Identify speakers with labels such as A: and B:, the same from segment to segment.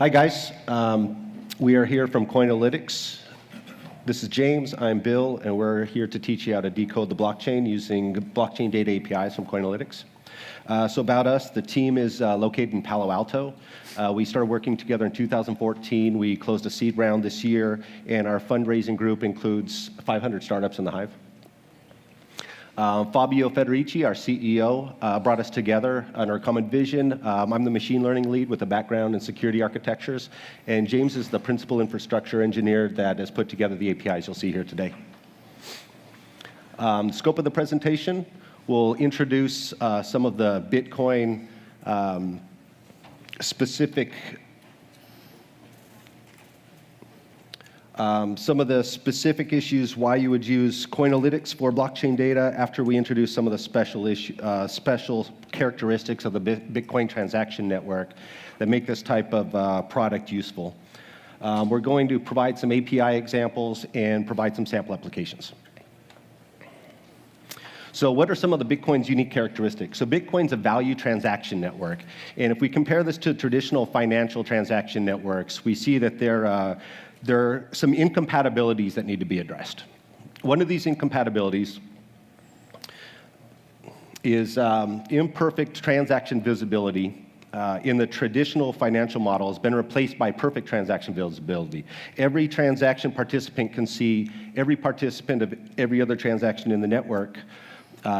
A: Hi, guys. We are here from Coinalytics. This is James, I'm Bill, and we're here to teach you how to decode the blockchain using blockchain data APIs from Coinalytics. So about us, the team is located in Palo Alto. We started working together in 2014. We closed a seed round this year, and our fundraising group includes 500 startups in the Hive. Fabio Federici, our CEO, brought us together on our common vision. I'm the machine learning lead with a background in security architectures, and James is the principal infrastructure engineer that has put together the APIs you'll see here today. The scope of the presentation, we'll introduce some of the Bitcoin specific issues, why you would use Coinalytics for blockchain data after we introduce some of the special characteristics of the Bitcoin transaction network that make this type of product useful. We're going to provide some API examples and provide some sample applications. So what are some of the Bitcoin's unique characteristics? So Bitcoin's a value transaction network. And if we compare this to traditional financial transaction networks, we see that there are some incompatibilities that need to be addressed. One of these incompatibilities is imperfect transaction visibility in the traditional financial model has been replaced by perfect transaction visibility. Every transaction participant can see every participant of every other transaction in the network,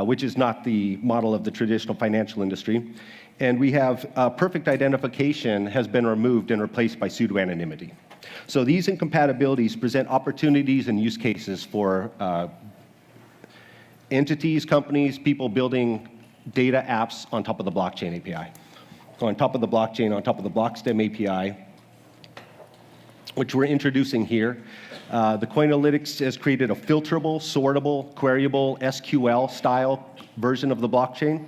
A: which is not the model of the traditional financial industry. And we have perfect identification has been removed and replaced by pseudo-anonymity. So these incompatibilities present opportunities and use cases for entities, companies, people building data apps on top of the blockchain API. So on top of the blockchain, on top of the Blockstem API, which we're introducing here, the Coinalytics has created a filterable, sortable, queryable, SQL-style version of the blockchain.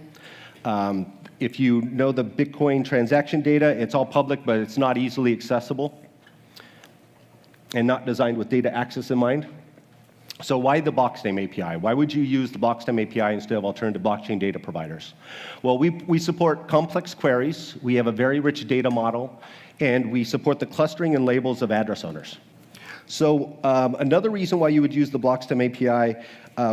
A: If you know the Bitcoin transaction data, it's all public, but it's not easily accessible and not designed with data access in mind. So why the Blockstem API? Why would you use the Blockstem API instead of alternative blockchain data providers? Well, we support complex queries. We have a very rich data model, and we support the clustering and labels of address owners. So another reason why you would use the Blockstem API,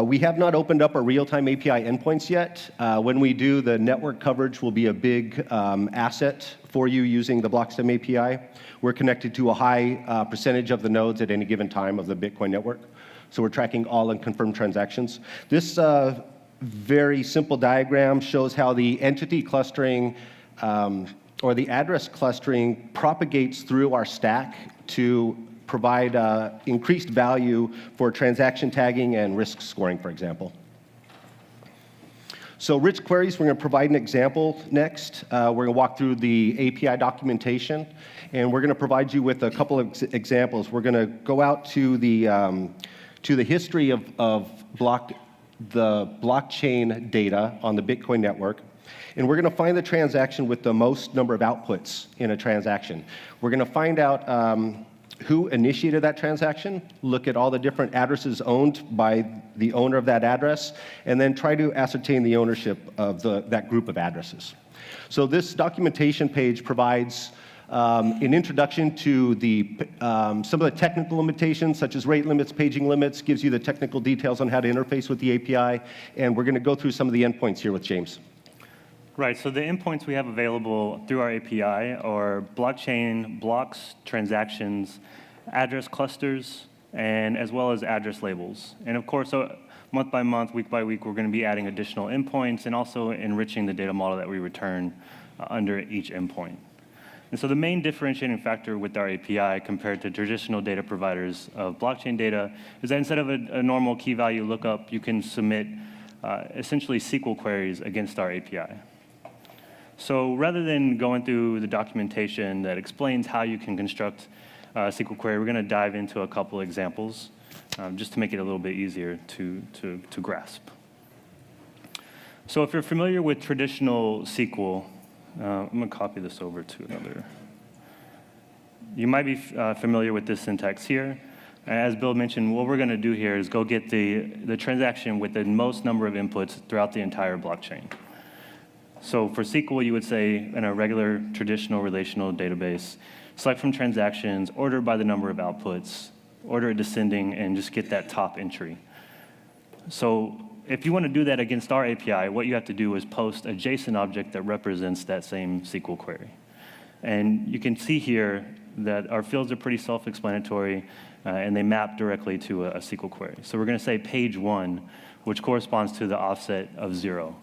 A: we have not opened up our real-time API endpoints yet. When we do, the network coverage will be a big asset for you using the Blockstem API. We're connected to a high percentage of the nodes at any given time of the Bitcoin network. So we're tracking all unconfirmed transactions. This very simple diagram shows how the entity clustering or the address clustering propagates through our stack to provide increased value for transaction tagging and risk scoring, for example. So rich queries, we're going to provide an example next. We're going to walk through the API documentation, and we're going to provide you with a couple of examples. We're going to go out to the history of the blockchain data on the Bitcoin network, and we're going to find the transaction with the most number of outputs in a transaction. We're going to find out who initiated that transaction, look at all the different addresses owned by the owner of that address, and then try to ascertain the ownership of that group of addresses. So this documentation page provides an introduction to some of the technical limitations, such as rate limits, paging limits, gives you the technical details on how to interface with the API, and we're going to go through some of the endpoints here with James.
B: Right, so the endpoints we have available through our API are blockchain, blocks, transactions, address clusters, and as well as address labels. And of course, month by month, week by week, we're going to be adding additional endpoints and also enriching the data model that we return under each endpoint. And so the main differentiating factor with our API compared to traditional data providers of blockchain data is that instead of a normal key value lookup, you can submit essentially SQL queries against our API. So rather than going through the documentation that explains how you can construct a SQL query, we're going to dive into a couple examples just to make it a little bit easier to grasp. So if you're familiar with traditional SQL, I'm going to copy this over to another. You might be familiar with this syntax here. As Bill mentioned, what we're going to do here is go get the transaction with the most number of inputs throughout the entire blockchain. So for SQL, you would say in a regular traditional relational database, select from transactions, order by the number of outputs, order it descending, and just get that top entry. So if you want to do that against our API, what you have to do is post a JSON object that represents that same SQL query. And you can see here that our fields are pretty self-explanatory, and they map directly to a SQL query. So we're going to say page 1, which corresponds to the offset of 0.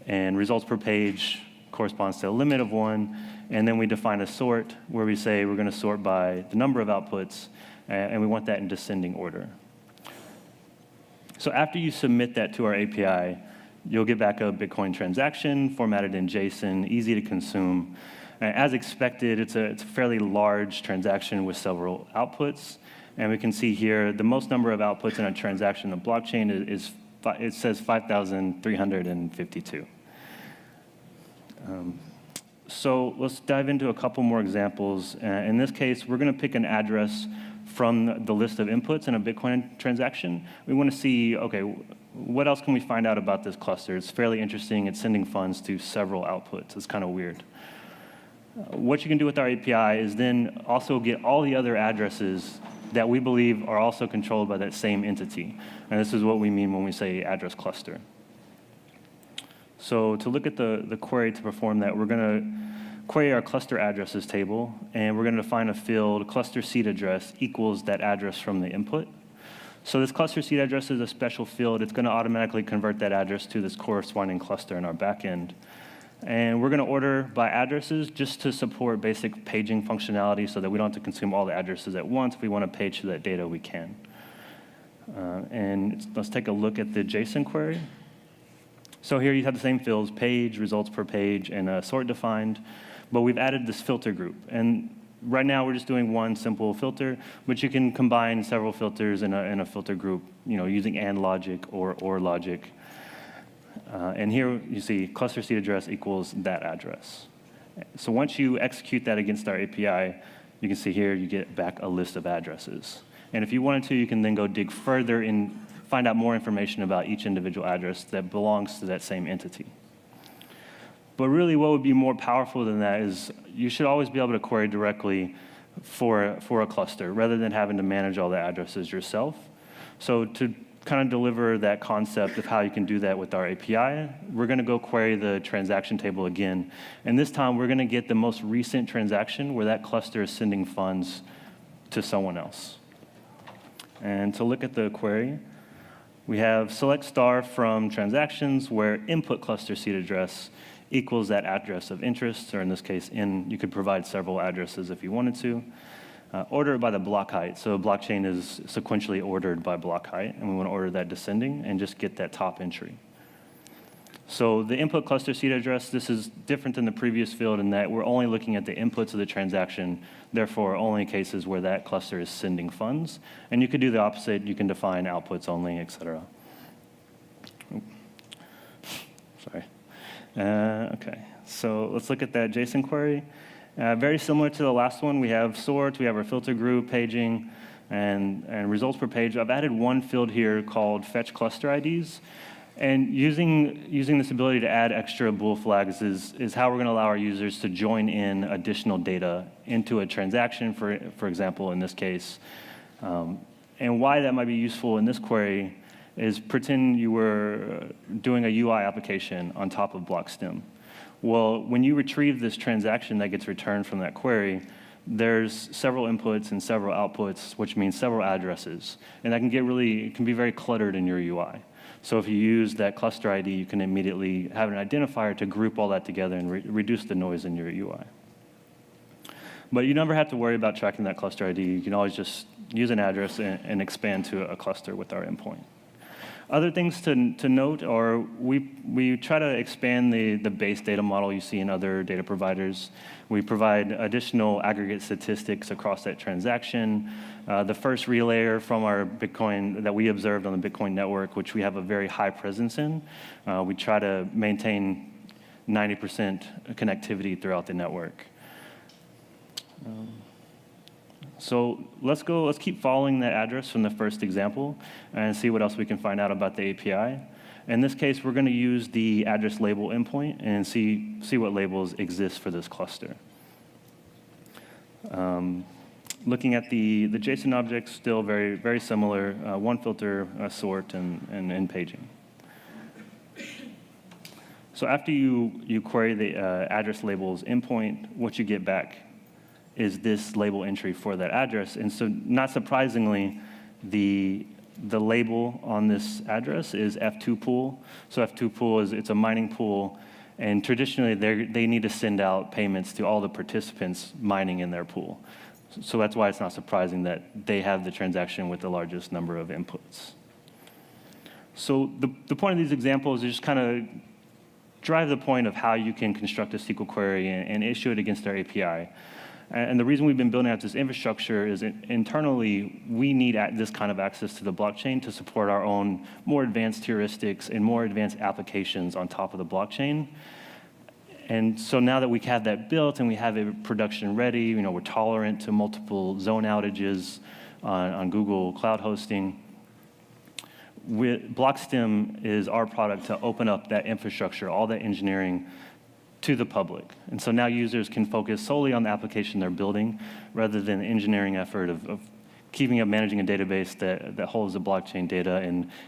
B: And results per page corresponds to a limit of 1. And then we define a sort where we say we're going to sort by the number of outputs, and we want that in descending order. So after you submit that to our API, you'll get back a Bitcoin transaction formatted in JSON, easy to consume. As expected, it's a fairly large transaction with several outputs. And we can see here the most number of outputs in a transaction on the blockchain it says 5,352. So let's dive into a couple more examples. In this case, we're going to pick an address from the list of inputs in a Bitcoin transaction. We want to see, okay, what else can we find out about this cluster? It's fairly interesting. It's sending funds to several outputs. It's kind of weird. What you can do with our API is then also get all the other addresses that we believe are also controlled by that same entity. And this is what we mean when we say address cluster. So to look at the query to perform that, we're going to query our cluster addresses table, and we're going to define a field, cluster seed address equals that address from the input. So this cluster seed address is a special field. It's going to automatically convert that address to this corresponding cluster in our backend. And we're going to order by addresses just to support basic paging functionality so that we don't have to consume all the addresses at once. If we want to page to that data, we can. And let's take a look at the JSON query. So here you have the same fields, page, results per page, and a sort defined. But we've added this filter group. And right now we're just doing one simple filter, but you can combine several filters in a filter group, using AND logic or logic. And here you see cluster seed address equals that address. So once you execute that against our API, you can see here you get back a list of addresses. And if you wanted to, you can then go dig further and find out more information about each individual address that belongs to that same entity. But really what would be more powerful than that is you should always be able to query directly for a cluster rather than having to manage all the addresses yourself. So to kind of deliver that concept of how you can do that with our API, we're going to go query the transaction table again. And this time, we're going to get the most recent transaction where that cluster is sending funds to someone else. And to look at the query, we have select star from transactions where input cluster seed address equals that address of interest, or in this case, you could provide several addresses if you wanted to. Order it by the block height. So blockchain is sequentially ordered by block height, and we want to order that descending and just get that top entry. So the input cluster seed address, this is different than the previous field in that we're only looking at the inputs of the transaction, therefore only cases where that cluster is sending funds. And you could do the opposite. You can define outputs only, et cetera. Sorry. Okay, so let's look at that JSON query. Very similar to the last one, we have sort, we have our filter group, paging, and results per page. I've added one field here called fetch cluster IDs. And using this ability to add extra bool flags is how we're going to allow our users to join in additional data into a transaction, for example, in this case. And why that might be useful in this query is pretend you were doing a UI application on top of BlockStem. Well, when you retrieve this transaction that gets returned from that query, there's several inputs and several outputs, which means several addresses. And that can be very cluttered in your UI. So if you use that cluster ID, you can immediately have an identifier to group all that together and reduce the noise in your UI. But you never have to worry about tracking that cluster ID. You can always just use an address and expand to a cluster with our endpoint. Other things to note are we try to expand the base data model you see in other data providers. We provide additional aggregate statistics across that transaction. The first relayer from our Bitcoin that we observed on the Bitcoin network, which we have a very high presence in, we try to maintain 90% connectivity throughout the network. So let's keep following that address from the first example and see what else we can find out about the API. In this case, we're going to use the address label endpoint and see what labels exist for this cluster. Looking at the JSON objects, still very, very similar, one filter, sort, and in paging. So after you query the address labels endpoint, what you get back is this label entry for that address. And so not surprisingly, the label on this address is F2 pool. So F2 pool it's a mining pool, and traditionally they need to send out payments to all the participants mining in their pool. So that's why it's not surprising that they have the transaction with the largest number of inputs. So the point of these examples is just kind of drive the point of how you can construct a SQL query and issue it against our API. And the reason we've been building out this infrastructure is internally, we need this kind of access to the blockchain to support our own more advanced heuristics and more advanced applications on top of the blockchain. And so now that we have that built and we have it production ready, we're tolerant to multiple zone outages on Google Cloud hosting. Blockstem is our product to open up that infrastructure, all that engineering, to the public. And so now users can focus solely on the application they're building rather than the engineering effort of keeping up managing a database that holds the blockchain data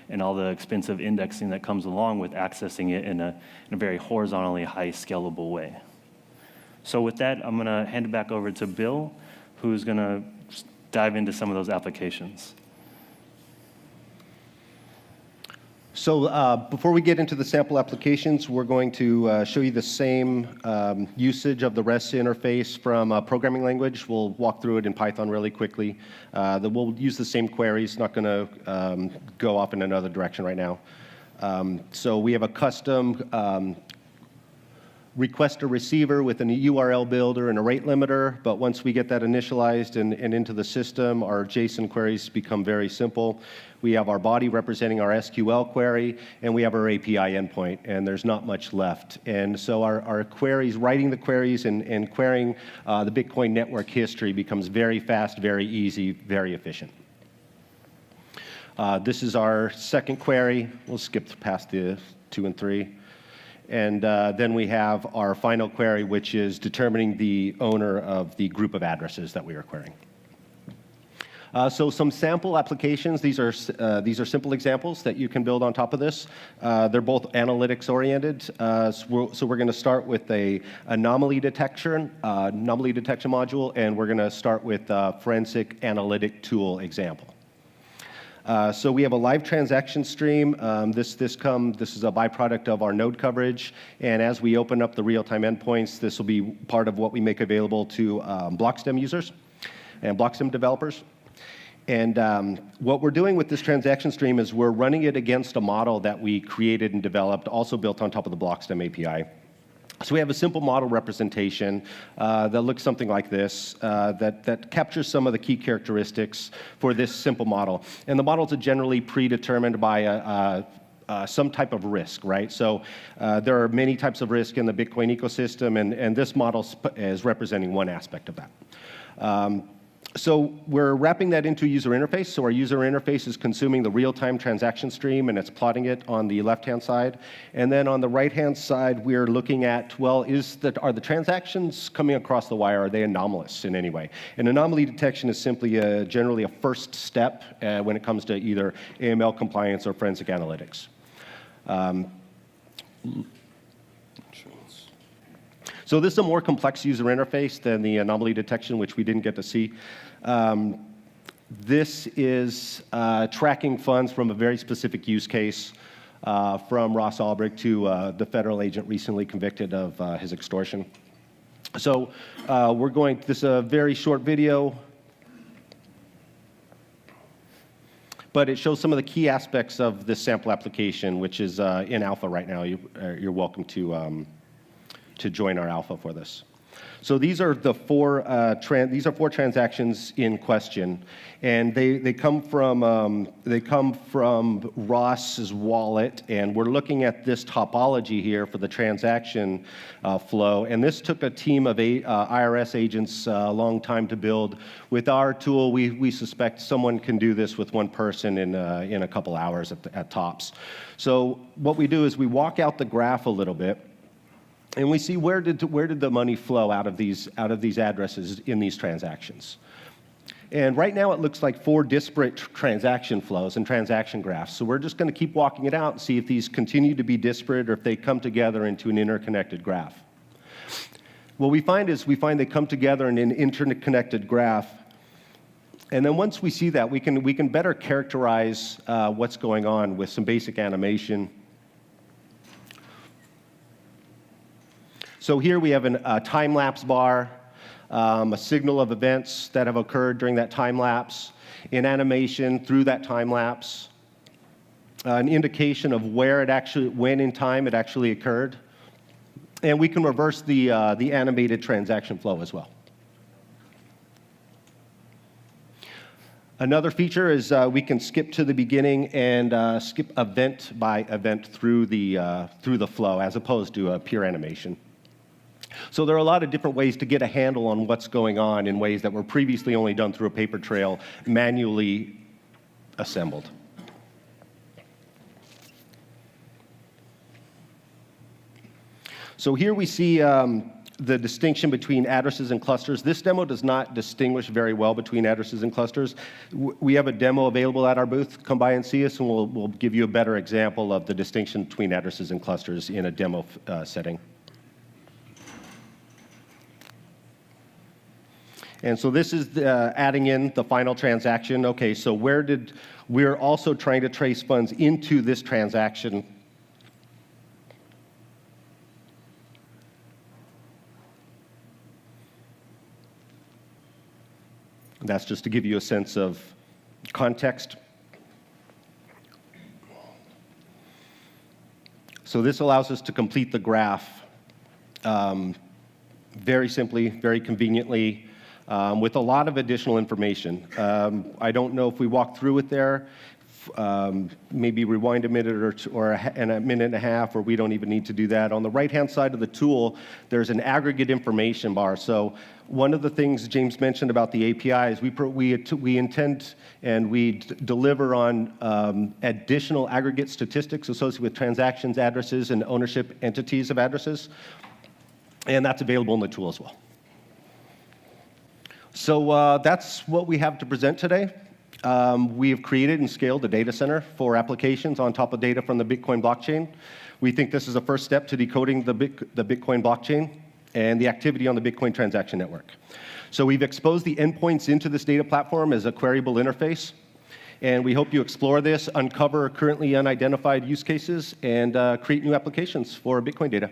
B: and all the expensive indexing that comes along with accessing it in a very horizontally high scalable way. So with that, I'm going to hand it back over to Bill, who's going to dive into some of those applications.
A: So before we get into the sample applications, we're going to show you the same usage of the REST interface from a programming language. We'll walk through it in Python really quickly. We'll use the same queries, not going to go off in another direction right now. So we have a custom requester receiver with an URL builder and a rate limiter, but once we get that initialized and into the system, our JSON queries become very simple. We have our body representing our SQL query, and we have our API endpoint, and there's not much left. And so our queries, writing the queries and querying the Bitcoin network history becomes very fast, very easy, very efficient. This is our second query. We'll skip past the 2 and 3. And then we have our final query, which is determining the owner of the group of addresses that we are querying. So some sample applications. These are simple examples that you can build on top of this. They're both analytics oriented. So we're going to start with a anomaly detection module, and we're going to start with a forensic analytic tool example. So we have a live transaction stream. This is a byproduct of our node coverage, and as we open up the real-time endpoints, this will be part of what we make available to Blockstem users and Blockstem developers. And what we're doing with this transaction stream is we're running it against a model that we created and developed, also built on top of the Blockstem API. So we have a simple model representation that looks something like this, that captures some of the key characteristics for this simple model. And the models are generally predetermined by some type of risk, right? So there are many types of risk in the Bitcoin ecosystem, and this model is representing one aspect of that. So we're wrapping that into a user interface. So our user interface is consuming the real-time transaction stream, and it's plotting it on the left-hand side. And then on the right-hand side, we're looking at, well, are the transactions coming across the wire, are they anomalous in any way? And anomaly detection is simply generally a first step when it comes to either AML compliance or forensic analytics. So this is a more complex user interface than the anomaly detection, which we didn't get to see. This is tracking funds from a very specific use case, from Ross Ulbricht to the federal agent recently convicted of his extortion. So this is a very short video, but it shows some of the key aspects of this sample application, which is in alpha right now. You're welcome to join our alpha for this. So these are the four transactions in question, and they come from Ross's wallet, and we're looking at this topology here for the transaction flow. And this took a team of IRS agents a long time to build. With our tool, we suspect someone can do this with one person in a couple hours at tops. So what we do is we walk out the graph a little bit. And we see where did the money flow out of these addresses in these transactions. And right now it looks like 4 disparate transaction flows and transaction graphs. So we're just going to keep walking it out and see if these continue to be disparate or if they come together into an interconnected graph. What we find they come together in an interconnected graph. And then once we see that, we can better characterize what's going on with some basic animation. So here we have a time-lapse bar, a signal of events that have occurred during that time lapse, an animation through that time lapse, an indication of when in time it actually occurred, and we can reverse the animated transaction flow as well. Another feature is we can skip to the beginning and skip event by event through the flow as opposed to a pure animation. So there are a lot of different ways to get a handle on what's going on in ways that were previously only done through a paper trail, manually assembled. So here we see the distinction between addresses and clusters. This demo does not distinguish very well between addresses and clusters. We have a demo available at our booth. Come by and see us, and we'll give you a better example of the distinction between addresses and clusters in a demo setting. And so this is adding in the final transaction. Okay, so we're also trying to trace funds into this transaction. That's just to give you a sense of context. So this allows us to complete the graph very simply, very conveniently, with a lot of additional information. I don't know if we walk through it there, maybe rewind a minute or a minute and a half, or we don't even need to do that. On the right-hand side of the tool, there's an aggregate information bar. So one of the things James mentioned about the API is we intend and we deliver on additional aggregate statistics associated with transactions, addresses, and ownership entities of addresses. And that's available in the tool as well. So that's what we have to present today. We have created and scaled a data center for applications on top of data from the Bitcoin blockchain. We think this is a first step to decoding the Bitcoin blockchain and the activity on the Bitcoin transaction network. So we've exposed the endpoints into this data platform as a queryable interface. And we hope you explore this, uncover currently unidentified use cases, and create new applications for Bitcoin data.